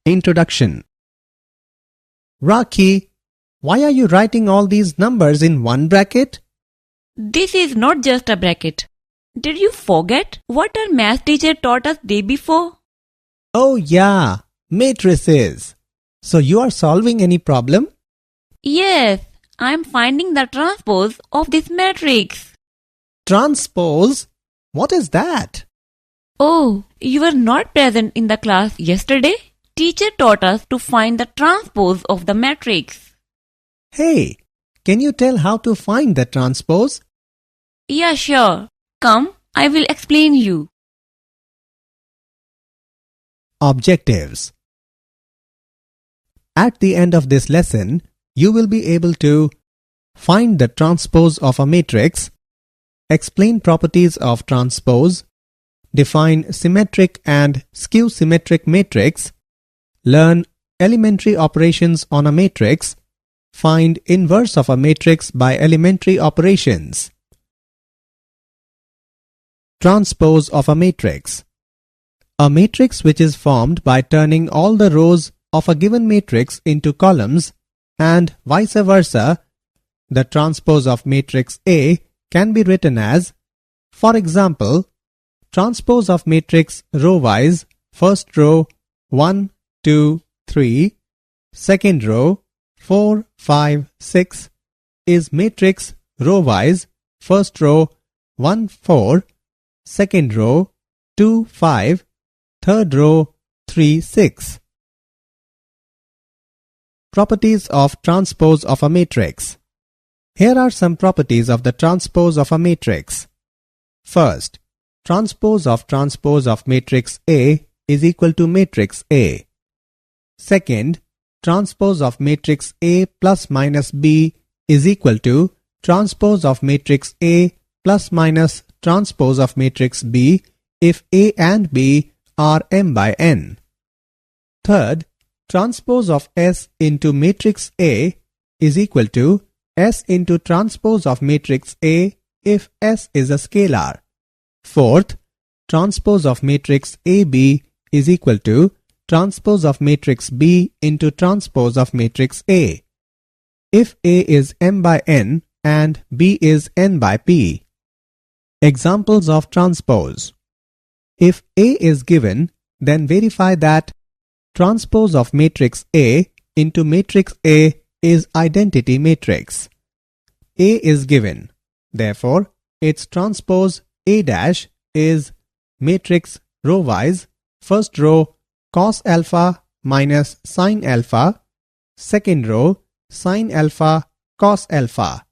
Introduction. Rocky, why are you writing all these numbers in one bracket? This is not just a bracket. Did you forget what our math teacher taught us day before? Oh yeah, matrices. So you are solving any problem? Yes, I am finding the transpose of this matrix. Transpose? What is that? Oh, you were not present in the class yesterday? Teacher taught us to find the transpose of the matrix. Hey, can you tell how to find the transpose? Yeah, sure. Come, I will explain you. Objectives. At the end of this lesson, you will be able to find the transpose of a matrix, explain properties of transpose, define symmetric and skew-symmetric matrix, learn elementary operations on a matrix, find inverse of a matrix by elementary operations. Transpose of a matrix. A matrix which is formed by turning all the rows of a given matrix into columns and vice versa. The transpose of matrix A can be written as, for example, transpose of matrix row-wise, first row 1, 2, 3, second row 4, 5, 6 is matrix row-wise, first row 1, 4, second row 2, 5, third row 3, 6. Properties of transpose of a matrix. Here are some properties of the transpose of a matrix. First, transpose of matrix A is equal to matrix A. Second, transpose of matrix A plus minus B is equal to transpose of matrix A plus minus transpose of matrix B if A and B are m by n. Third, transpose of S into matrix A is equal to S into transpose of matrix A if S is a scalar. Fourth, transpose of matrix AB is equal to transpose of matrix B into transpose of matrix A, if A is m by n and B is n by p. Examples of transpose. If A is given, then verify that transpose of matrix A into matrix A is identity matrix. A is given. Therefore, its transpose A dash is matrix row-wise, first row cos alpha minus sin alpha, second row sin alpha cos alpha.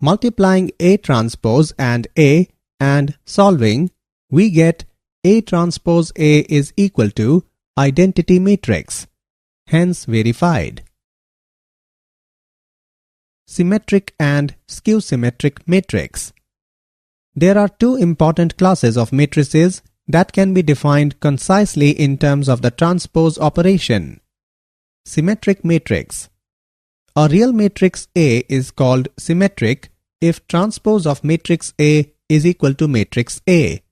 Multiplying A transpose and solving, we get A transpose A is equal to identity matrix, hence verified. Symmetric and skew-symmetric matrix. There are two important classes of matrices that can be defined concisely in terms of the transpose operation. Symmetric matrix. A real matrix A is called symmetric if transpose of matrix A is equal to matrix A.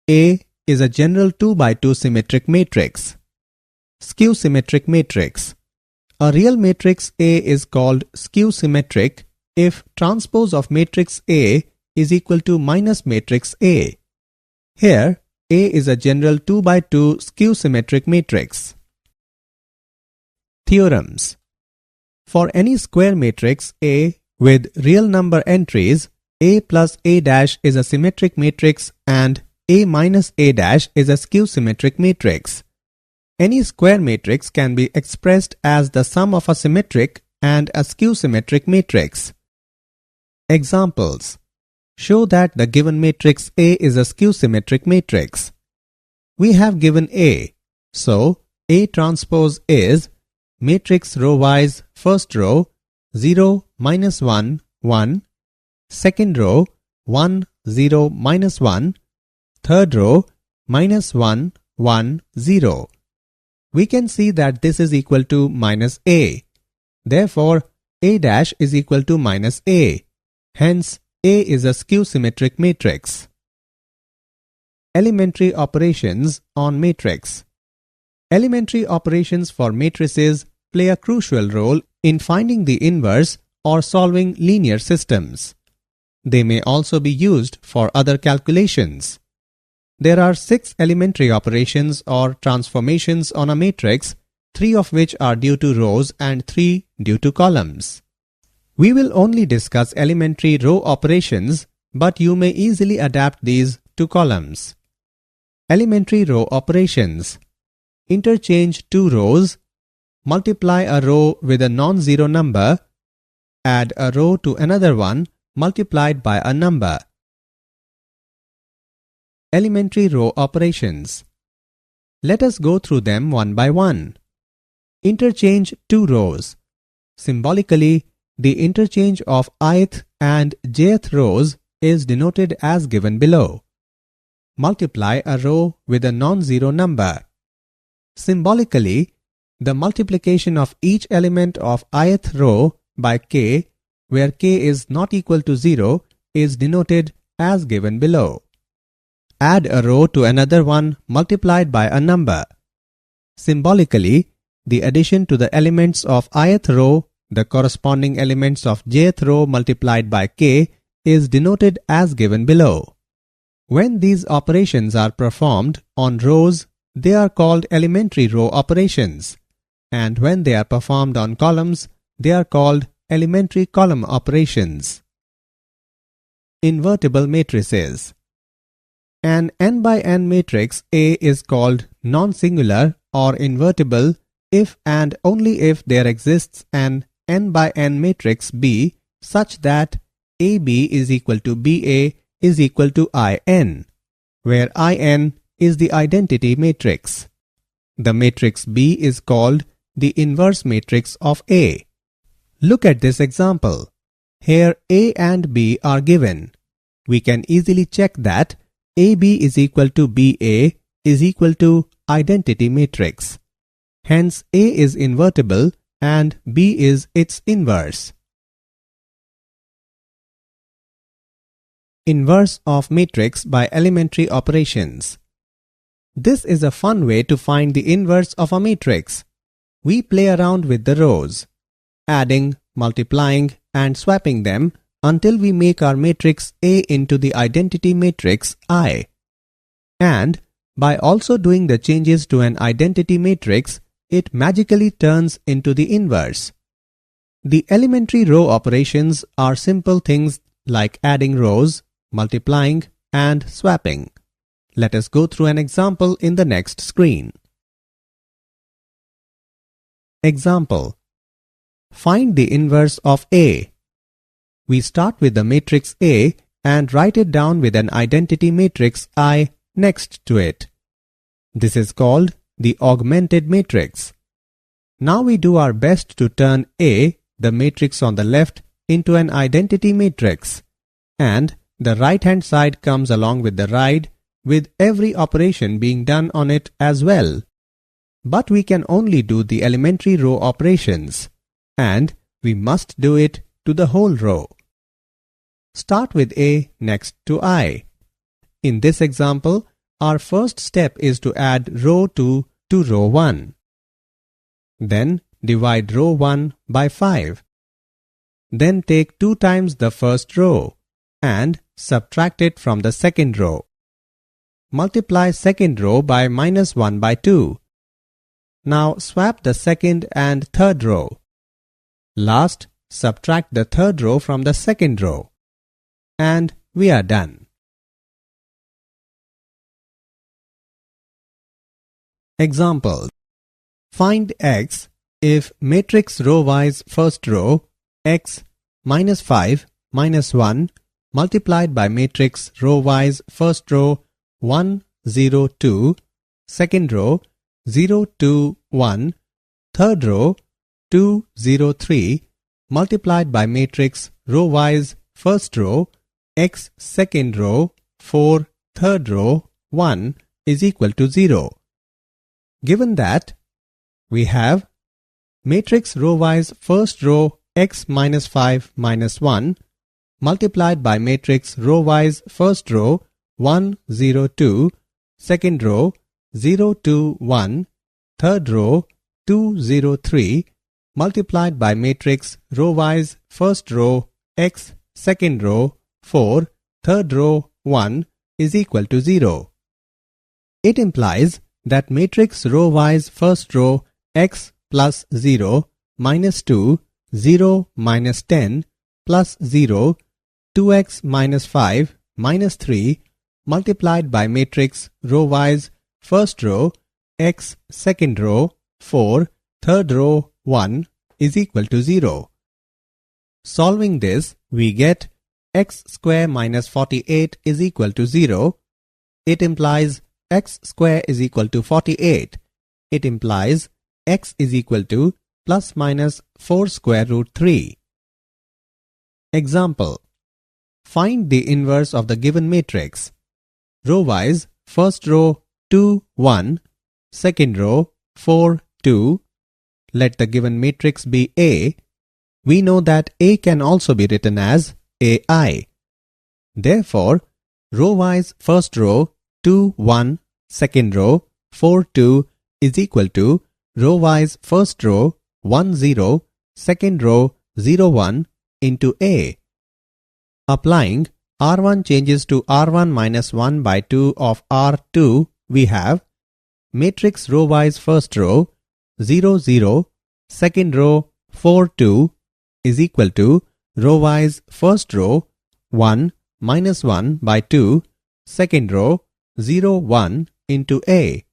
A is a general 2 by 2 symmetric matrix. Skew-symmetric matrix. A real matrix A is called skew-symmetric if transpose of matrix A is equal to minus matrix A. Here, A is a general 2 by 2 skew-symmetric matrix. Theorems. For any square matrix A with real number entries, A plus A dash is a symmetric matrix and A minus A dash is a skew-symmetric matrix. Any square matrix can be expressed as the sum of a symmetric and a skew-symmetric matrix. Examples. Show that the given matrix A is a skew-symmetric matrix. We have given A, so A transpose is matrix row-wise, first row 0, minus 1, 1, second row 1, 0, minus 1, third row minus 1, 1, 0. We can see that this is equal to minus A. Therefore, A dash is equal to minus A. Hence, A is a skew-symmetric matrix. Elementary operations on matrix. Elementary operations for matrices play a crucial role in finding the inverse or solving linear systems. They may also be used for other calculations. There are 6 elementary operations or transformations on a matrix, 3 of which are due to rows and 3 due to columns. We will only discuss elementary row operations, but you may easily adapt these to columns. Elementary row operations. Interchange 2 rows, multiply a row with a non-zero number, add a row to another one multiplied by a number. Elementary row operations. Let us go through them one by one. Interchange 2 rows. Symbolically, the interchange of ith and jth rows is denoted as given below. Multiply a row with a non-zero number. Symbolically, the multiplication of each element of ith row by k, where k is not equal to 0, is denoted as given below. Add a row to another one multiplied by a number. Symbolically, the addition to the elements of ith row, the corresponding elements of jth row multiplied by k, is denoted as given below. When these operations are performed on rows, they are called elementary row operations, and when they are performed on columns, they are called elementary column operations. Invertible matrices. An n by n matrix A is called non-singular or invertible if and only if there exists an n by n matrix B such that AB is equal to BA is equal to IN, where IN is the identity matrix. The matrix B is called the inverse matrix of A. Look at this example. Here A and B are given. We can easily check that AB is equal to BA is equal to identity matrix. Hence A is invertible and B is its inverse. Inverse of matrix by elementary operations. This is a fun way to find the inverse of a matrix. We play around with the rows, adding, multiplying, and swapping them until we make our matrix A into the identity matrix I. And by also doing the changes to an identity matrix, it magically turns into the inverse. The elementary row operations are simple things like adding rows, multiplying, and swapping. Let us go through an example in the next screen. Example. Find the inverse of A. We start with the matrix A and write it down with an identity matrix I next to it. This is called the augmented matrix. Now we do our best to turn A, the matrix on the left, into an identity matrix, and the right-hand side comes along with the right, with every operation being done on it as well. But we can only do the elementary row operations, and we must do it to the whole row. Start with A next to I. In this example, our first step is to add row 2 to row 1. Then divide row 1 by 5. Then take 2 times the first row and subtract it from the second row. Multiply second row by -1 by 2. Now swap the second and third row. Last, subtract the third row from the second row. And we are done. Example. Find x if matrix row-wise first row x minus 5 minus 1 multiplied by matrix row-wise first row 1, 0, 2, second row 0, 2, 1, third row 2, 0, 3 multiplied by matrix row-wise first row x second row 4, third row 1 is equal to 0. Given that, we have matrix row-wise first row x minus 5 minus 1 multiplied by matrix row-wise first row 1, 0, 2 second row 0, 2, 1, third row 2, 0, 3 multiplied by matrix row-wise first row x, second row 4, third row 1 is equal to 0. It implies that matrix row-wise first row x plus 0 minus 2, 0 minus 10 plus 0, 2x minus 5 minus 3 multiplied by matrix row-wise first row x, second row 4, third row 1 is equal to 0. Solving this, we get x square minus 48 is equal to 0. It implies x square is equal to 48. It implies x is equal to plus minus 4 square root 3. Example. Find the inverse of the given matrix. Row-wise, first row 2, 1, second row 4, 2. Let the given matrix be A. We know that A can also be written as AI. Therefore, row-wise first row 2, 1, second row 4, 2 is equal to row-wise first row 1, 0, second row 0, 1 into A. Applying R1 changes to R1 minus 1 by 2 of R2, we have matrix row-wise first row 0, 0, second row 4, 2 is equal to row-wise first row 1 minus 1 by 2, second row 0, 1 into A.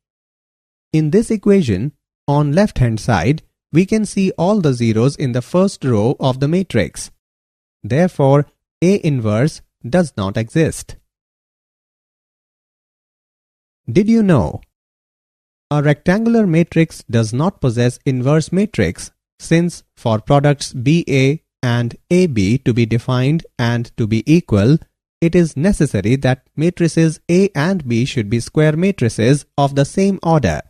In this equation, on left hand side, we can see all the zeros in the first row of the matrix. Therefore, A inverse does not exist. Did you know? A rectangular matrix does not possess inverse matrix since for products BA and AB to be defined and to be equal, it is necessary that matrices A and B should be square matrices of the same order.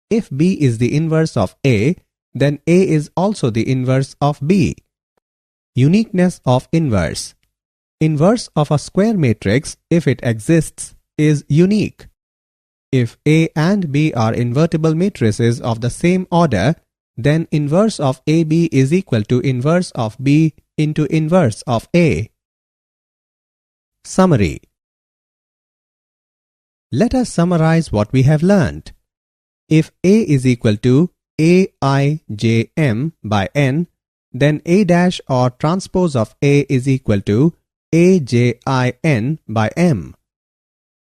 If B is the inverse of A, then A is also the inverse of B. Uniqueness of inverse. Inverse of a square matrix, if it exists, is unique. If A and B are invertible matrices of the same order, then inverse of AB is equal to inverse of B into inverse of A. Summary. Let us summarize what we have learnt. If A is equal to Aijm by n, then A dash or transpose of A is equal to Ajin by m.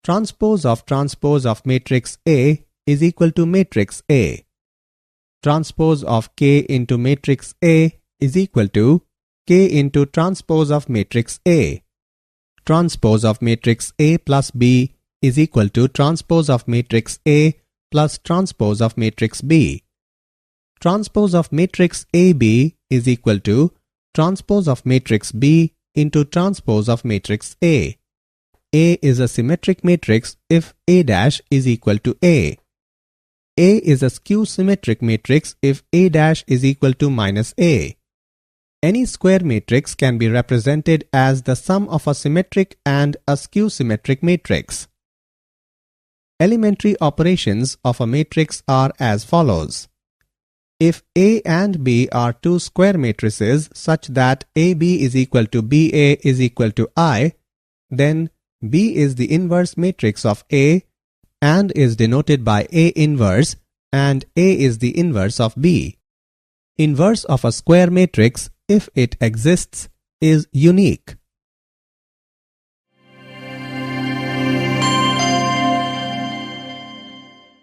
Transpose of matrix A is equal to matrix A. Transpose of K into matrix A is equal to K into transpose of matrix A. Transpose of matrix A plus B is equal to transpose of matrix A plus transpose of matrix B. Transpose of matrix AB is equal to transpose of matrix B into transpose of matrix A. A is a symmetric matrix if A dash is equal to A. A is a skew symmetric matrix if A dash is equal to minus A. Any square matrix can be represented as the sum of a symmetric and a skew symmetric matrix. Elementary operations of a matrix are as follows. If A and B are two square matrices such that AB is equal to BA is equal to I, then B is the inverse matrix of A and is denoted by A inverse, and A is the inverse of B. Inverse of a square matrix, if it exists, is unique.